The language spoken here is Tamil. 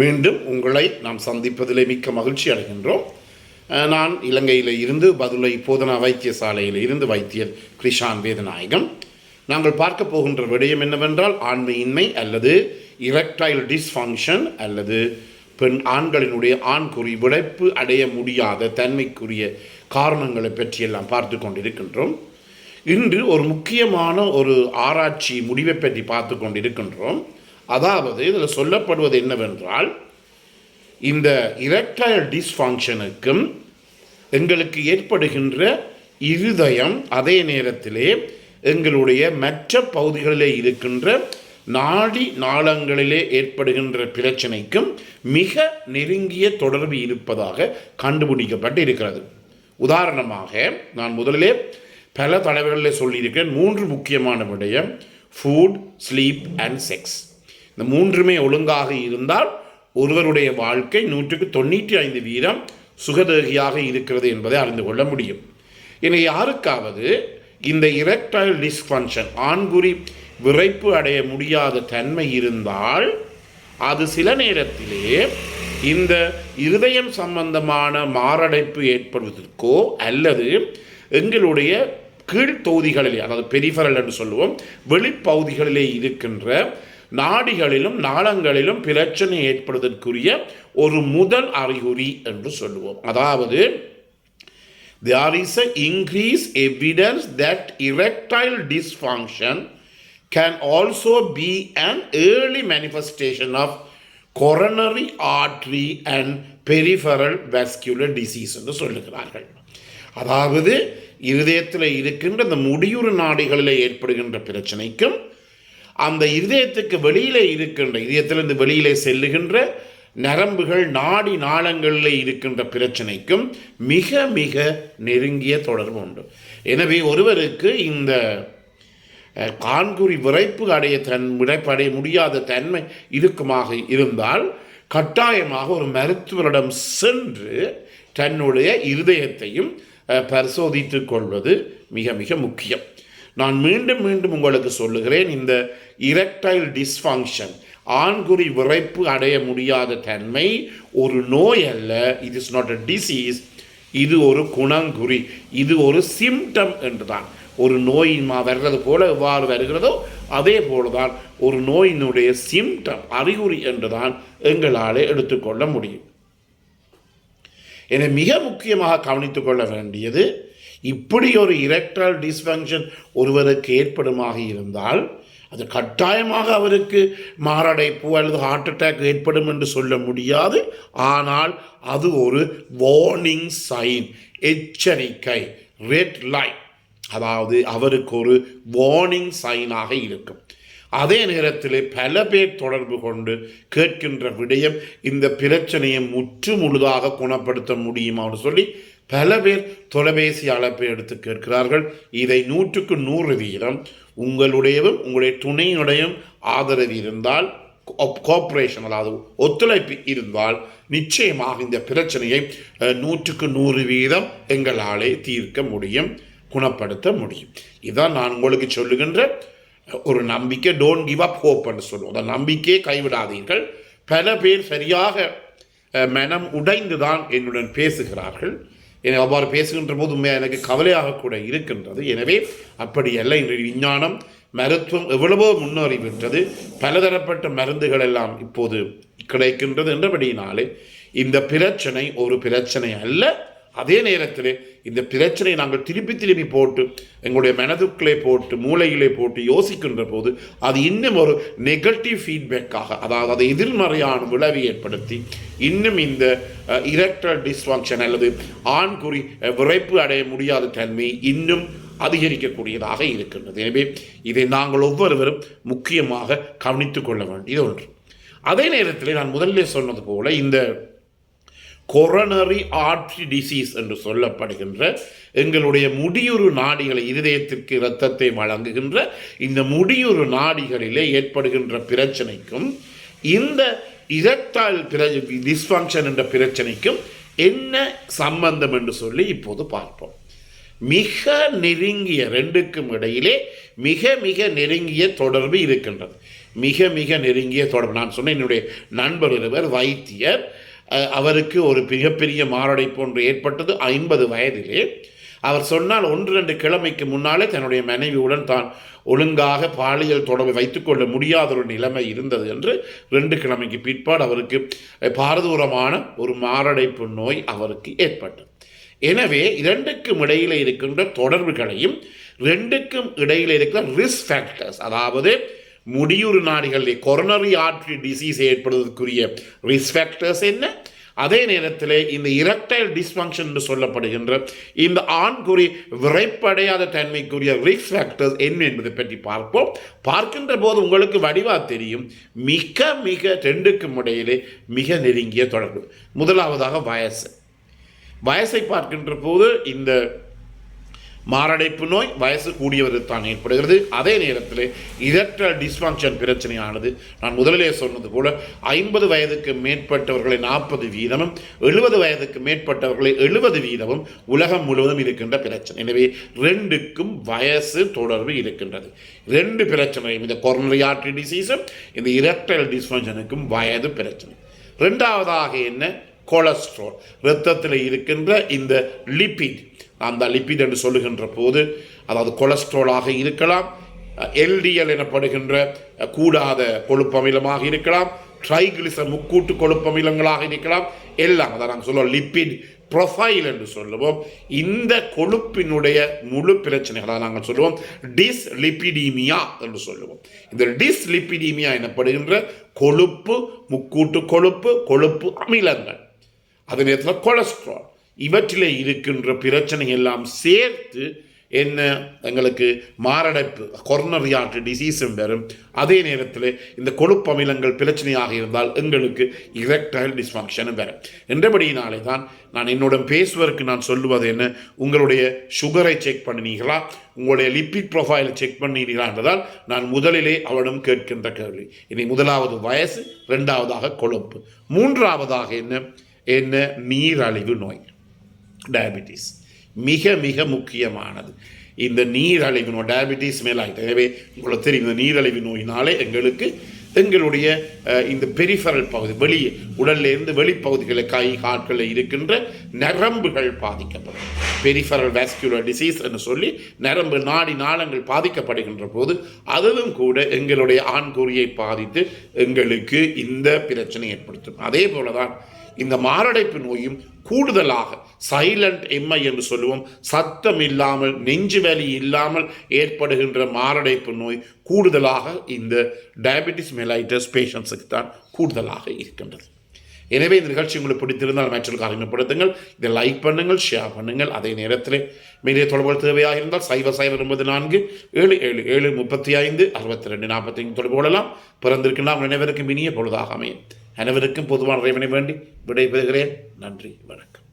மீண்டும் உங்களை நாம் சந்திப்பதிலே மிக்க மகிழ்ச்சி அடைகின்றோம். நான் இலங்கையில் இருந்து பதுளை போதனா வைத்தியசாலையில் இருந்து வைத்தியர் கிருஷான் வேதநாயகம். நாங்கள் பார்க்க போகின்ற விடயம் என்னவென்றால் ஆண்மையின்மை அல்லது இரெக்டைல் டிஸ்ஃபங்க்ஷன் அல்லது ஆண்களினுடைய ஆண்குறி விளைப்பு அடைய முடியாத தன்மைக்குரிய காரணங்களை பற்றியெல்லாம் பார்த்து கொண்டிருக்கின்றோம். இன்று ஒரு முக்கியமான ஒரு ஆராய்ச்சி முடிவை பற்றி பார்த்து கொண்டிருக்கின்றோம். அதாவது இதில் சொல்லப்படுவது என்னவென்றால், இந்த இரெக்டைல் டிஸ்ஃபங்க்ஷனுக்கும் எங்களுக்கு ஏற்படுகின்ற இருதயம், அதே நேரத்திலே எங்களுடைய மற்ற பகுதிகளிலே இருக்கின்ற நாடி நாளங்களிலே ஏற்படுகின்ற பிரச்சனைக்கும் மிக நெருங்கிய தொடர்பு இருப்பதாக கண்டுபிடிக்கப்பட்டு இருக்கிறது. உதாரணமாக நான் முதலிலே பல தடவைகளில் சொல்லியிருக்கிறேன், 3 முக்கியமான விடயம்: ஃபுட், ஸ்லீப் அண்ட் செக்ஸ். இந்த 3மே ஒழுங்காக இருந்தால் ஒருவருடைய வாழ்க்கை 195% சுகதேகியாக இருக்கிறது என்பதை அறிந்து கொள்ள முடியும். இனி யாருக்காவது இந்த இரெக்டைல் டிஸ்ஃபங்க்ஷன், ஆண்குறி விரைப்பு அடைய முடியாத தன்மை இருந்தால் அது சில நேரத்திலே இந்த இருதயம் சம்பந்தமான மாரடைப்பு ஏற்படுவதற்கோ அல்லது எங்களுடைய கீழ்த்தொகுதிகளிலே, அதாவது பெரிஃபரல் என்று சொல்லுவோம், வெளிப்பகுதிகளிலே இருக்கின்ற நாடிகளிலும் நாளங்களிலும் பிரச்சனை ஏற்படுவதற்குரிய ஒரு முதல் அறிகுறி என்று சொல்லுவோம். அதாவது there is an increased evidence that erectile dysfunction can also be an early manifestation of coronary artery and peripheral vascular disease என்று சொல்லுகிறார்கள். அதாவது இருதயத்தில் இருக்கின்ற இந்த முடியுறு நாடிகளில் ஏற்படுகின்ற பிரச்சனைக்கும் அந்த இருதயத்துக்கு வெளியிலே இருக்கின்ற, இதயத்திலிருந்து வெளியிலே செல்லுகின்ற நரம்புகள் நாடி நாளங்களில் இருக்கின்ற பிரச்சனைக்கும் மிக மிக நெருங்கிய தொடர்பு உண்டு. எனவே ஒருவருக்கு இந்த ஆண்குறி விரைப்பு அடைய முடியாத தன்மை இருக்குமாக இருந்தால் கட்டாயமாக ஒரு மருத்துவரிடம் சென்று தன்னுடைய இருதயத்தையும் பரிசோதித்துக் கொள்வது மிக மிக முக்கியம். நான் மீண்டும் மீண்டும் உங்களுக்கு சொல்லுகிறேன், இந்த இரெக்டைல் டிஸ்ஃபங்க்ஷன், ஆண்குறி விரைப்பு அடைய முடியாத தன்மை ஒரு நோய் அல்ல. It is not a disease. இது ஒரு குணங்குறி, இது ஒரு சிம்டம் என்றுதான். ஒரு நோய் வர்றது போல எவ்வாறு வருகிறதோ அதே போலதான் ஒரு நோயினுடைய சிம்டம், அறிகுறி என்றுதான் எங்களால் எடுத்துக்கொள்ள முடியும். என மிக முக்கியமாக கவனித்துக் கொள்ள வேண்டியது, இப்படி ஒரு இரெக்டைல் டிஸ்ஃபங்க்ஷன் ஒருவருக்கு ஏற்படுமாக இருந்தால் அது கட்டாயமாக அவருக்கு மாரடைப்பு அல்லது ஹார்ட் அட்டாக் ஏற்படும் என்று சொல்ல முடியாது. ஆனால் அது ஒரு வார்னிங் சைன், எச்சரிக்கை, ரெட் லைட், அதாவது அவருக்கு ஒரு வார்னிங் சைனாக இருக்கும். அதே நேரத்தில் பல பேர் தொடர்பு கொண்டு கேட்கின்ற விடயம், இந்த பிரச்சனையை முற்று முழுதாக குணப்படுத்த முடியுமான்னு சொல்லி பல பேர் தொலைபேசி அழைப்பை எடுத்து கேட்கிறார்கள். இதை 100% உங்களுடையவும் உங்களுடைய துணையுடையும் ஆதரவு இருந்தால், கோஆப்ரேஷன், அதாவது ஒத்துழைப்பு இருந்தால் நிச்சயமாக இந்த பிரச்சனையை 100% எங்களாலே தீர்க்க முடியும், குணப்படுத்த முடியும். இதுதான் நான் உங்களுக்கு சொல்லுகின்ற ஒரு நம்பிக்கை. டோன்ட் கிவ் அப் ஹோப் என்று சொல்லுவோம். அந்த நம்பிக்கையை கைவிடாதீர்கள். பல பேர் சரியாக மனம் உடைந்துதான் என்னுடன் பேசுகிறார்கள். அவ்வாறு பேசுகின்ற போது உண்மையாக எனக்கு கவலையாக கூட இருக்கின்றது. எனவே அப்படி அல்ல. இன்று விஞ்ஞானம், மருத்துவம் எவ்வளவோ முன்னேறிவிட்டது. பலதரப்பட்ட மருந்துகள் எல்லாம் இப்போது கிடைக்கின்றது. என்றபடியினாலே இந்த பிரச்சனை ஒரு பிரச்சனை அல்ல. அதே நேரத்தில் இந்த பிரச்சனையை நாங்கள் திருப்பி போட்டு எங்களுடைய மனதுக்குள்ளே போட்டு மூளையிலே போட்டு யோசிக்கின்ற போது அது இன்னும் ஒரு நெகட்டிவ் ஃபீட்பேக்காக, அதாவது அதை எதிர்மறையான விளைவை ஏற்படுத்தி இன்னும் இந்த இரெக்டைல் டிஸ்ஃபங்க்ஷன் அல்லது ஆண்குறி விரைப்பு அடைய முடியாத தன்மை இன்னும் அதிகரிக்கக்கூடியதாக இருக்கின்றது. எனவே இதை நாங்கள் ஒவ்வொருவரும் முக்கியமாக கவனித்துக் கொள்ள வேண்டியது ஒன்று. அதே நேரத்தில் நான் முதலிலே சொன்னது போல, இந்த கொரோனரி ஆர்டரி டிசீஸ் என்று சொல்லப்படுகின்ற எங்களுடைய முடியுறு நாடிகளை, இருதயத்திற்கு இரத்தத்தை வழங்குகின்ற இந்த முடியுறு நாடிகளிலே ஏற்படுகின்ற பிரச்சனைக்கும் இந்த இரெக்டைல் டிஸ்ஃபங்க்ஷன் என்ற பிரச்சனைக்கும் என்ன சம்பந்தம் என்று சொல்லி இப்போது பார்ப்போம். மிக நெருங்கிய, ரெண்டுக்கும் இடையிலே மிக மிக நெருங்கிய தொடர்பு இருக்கின்றது. மிக மிக நெருங்கிய தொடர்பு. நான் சொன்ன என்னுடைய நண்பர் ஒருவர் வைத்தியர், அவருக்கு ஒரு மிகப்பெரிய மாரடைப்பு ஒன்று ஏற்பட்டது 50 வயதிலே. அவர் சொன்னால் 1-2 கிழமைக்கு முன்னாலே தன்னுடைய மனைவியுடன் தான் ஒழுங்காக பாலியல் தொடர்பை வைத்துக்கொள்ள முடியாத ஒரு நிலைமை இருந்தது என்று 2 கிழமைக்கு பிற்பாடு அவருக்கு பாரதூரமான ஒரு மாரடைப்பு நோய் அவருக்கு ஏற்பட்டது. எனவே 2க்கும் இடையில் இருக்கின்ற தொடர்புகளையும் 2க்கும் இடையில் இருக்கிற ரிஸ்க் ஃபேக்டர்ஸ், அதாவது முடியுறு நாடிகளில் கொரோனரி ஆர்டரி டிசீஸ் ஏற்படுவதற்குரிய ரிஸ்க் ஃபேக்டர்ஸ் என்ன, அதே நேரத்தில் இந்த இரக்டைல் டிஸ்ஃபங்க்ஷன் என்று சொல்லப்படுகின்ற இந்த ஆண்குறி விரைப்படையாத தன்மைக்குரிய ரிஸ்க் ஃபேக்டர்ஸ் என்ன என்பதை பற்றி பார்ப்போம். பார்க்கின்ற போது உங்களுக்கு வடிவா தெரியும், மிக மிக 2க்கும் இடையிலே மிக நெருங்கிய தொடர்பு. முதலாவதாக வயசை பார்க்கின்ற போது இந்த மாரடைப்பு நோய் வயசு கூடியவருக்கு தான் ஏற்படுகிறது. அதே நேரத்தில் இரக்டைல் டிஸ்ஃபங்க்ஷன் பிரச்சனையானது நான் முதலிலே சொன்னது போல 50 வயதுக்கு மேற்பட்டவர்களை 40%, 70 வயதுக்கு மேற்பட்டவர்களை 70% உலகம் முழுவதும் இருக்கின்ற பிரச்சனை. எனவே 2க்கும் வயசு தொடர்பு இருக்கின்றது. 2 பிரச்சனையும், இந்த கொரோனரி ஆர்டரி டிசீஸும் இந்த இரக்டைல் டிஸ்ஃபங்க்ஷனுக்கும் வயது பிரச்சனை. 2வதாக என்ன, கொலஸ்ட்ரால், இரத்தத்தில் இருக்கின்ற இந்த லிப்பிட். அந்த லிப்பிட் என்று சொல்லுகின்ற போது அதாவது கொலஸ்ட்ராலாக இருக்கலாம், எல்டிஎல் எனப்படுகின்ற கூடாத கொழுப்பமிலமாக இருக்கலாம், ட்ரைகிளிசரைட் முக்கூட்டு கொழுப்பமிலங்களாக இருக்கலாம், எல்லாம் அதான் நாங்கள் சொல்லுவோம் லிப்பிட் ப்ரொஃபைல் என்று சொல்லுவோம். இந்த கொழுப்பினுடைய முழு பிரச்சனை அதாவது நாங்கள் சொல்லுவோம் டிஸ்லிபிடீமியா என்று சொல்லுவோம். இந்த டிஸ்லிபிடீமியா எனப்படுகின்ற கொழுப்பு, முக்கூட்டு கொழுப்பு, கொழுப்பு அமிலங்கள், அதே நேரத்தில் கொலஸ்ட்ரால், இவற்றிலே இருக்கின்ற பிரச்சனை எல்லாம் சேர்த்து என்ன எங்களுக்கு மாரடைப்பு கொரோனரி ஆர்டரி டிசீஸும் வரும். அதே நேரத்தில் இந்த கொழுப்பு அமிலங்கள் பிரச்சனையாக இருந்தால் எங்களுக்கு இரக்டைல் டிஸ்ஃபங்க்ஷனும் வரும். என்றபடியினாலே தான் நான் என்னுடன் பேசுவதற்கு நான் சொல்லுவது என்ன, உங்களுடைய சுகரை செக் பண்ணினீர்களா, உங்களுடைய லிப்பிட் ப்ரொஃபைலை செக் பண்ணீர்களா என்றதால் நான் முதலிலே அவனிடம் கேட்கின்ற கேள்வி. இனி முதலாவது வயசு, 2வதாக கொழுப்பு, 3வதாக என்ன நீரழிவு நோய், டயபிட்டிஸ். மிக மிக முக்கியமானது இந்த நீரழிவு நோய், டயபிட்டிஸ் மேலாயிட்டு. எனவே உங்களுக்கு தெரியும், இந்த நீரழிவு நோயினாலே எங்களுடைய இந்த பெரிஃபரல் பகுதி, வெளியே உடலிலிருந்து வெளிப்பகுதிகளில் கை கால்களில் இருக்கின்ற நரம்புகள் பாதிக்கப்படும். பெரிஃபரல் வாஸ்குலர் டிசீஸ் என்று சொல்லி நரம்பு நாடி நாளங்கள் பாதிக்கப்படுகின்ற போது அதுவும் கூட எங்களுடைய ஆண்குறியை பாதித்து எங்களுக்கு இந்த பிரச்சனை ஏற்படுத்தும். அதே போலதான் இந்த மாரடைப்பு நோயும் கூடுதலாக சைலண்ட் எம்ஐ என்று சொல்லுவோம், சத்தம் இல்லாமல் நெஞ்சு வலி இல்லாமல் ஏற்படுகின்ற மாரடைப்பு நோய் கூடுதலாக இந்த டயபெட்டிஸ் மெலைட்டஸ் பேஷண்ட்ஸுக்கு தான் கூடுதலாக இருக்கின்றது. எனவே இந்த நிகழ்ச்சி உங்களுக்கு பிடித்திருந்தால் மற்றொரு அறிமுகப்படுத்துங்கள், இதை லைக் பண்ணுங்கள், ஷேர் பண்ணுங்கள். அதே நேரத்தில் மீடிய தொடர்புகள் தேவையாக இருந்தால் 0094 77 35 62 45 தொடர்பு கொள்ளலாம். பிறந்திருக்கின்ற அனைவருக்கும் இனிய பொழுதாக அமையும். அனைவருக்கும் பொதுவான இறைவனை வேண்டி விடைபெறுகிறேன். நன்றி, வணக்கம்.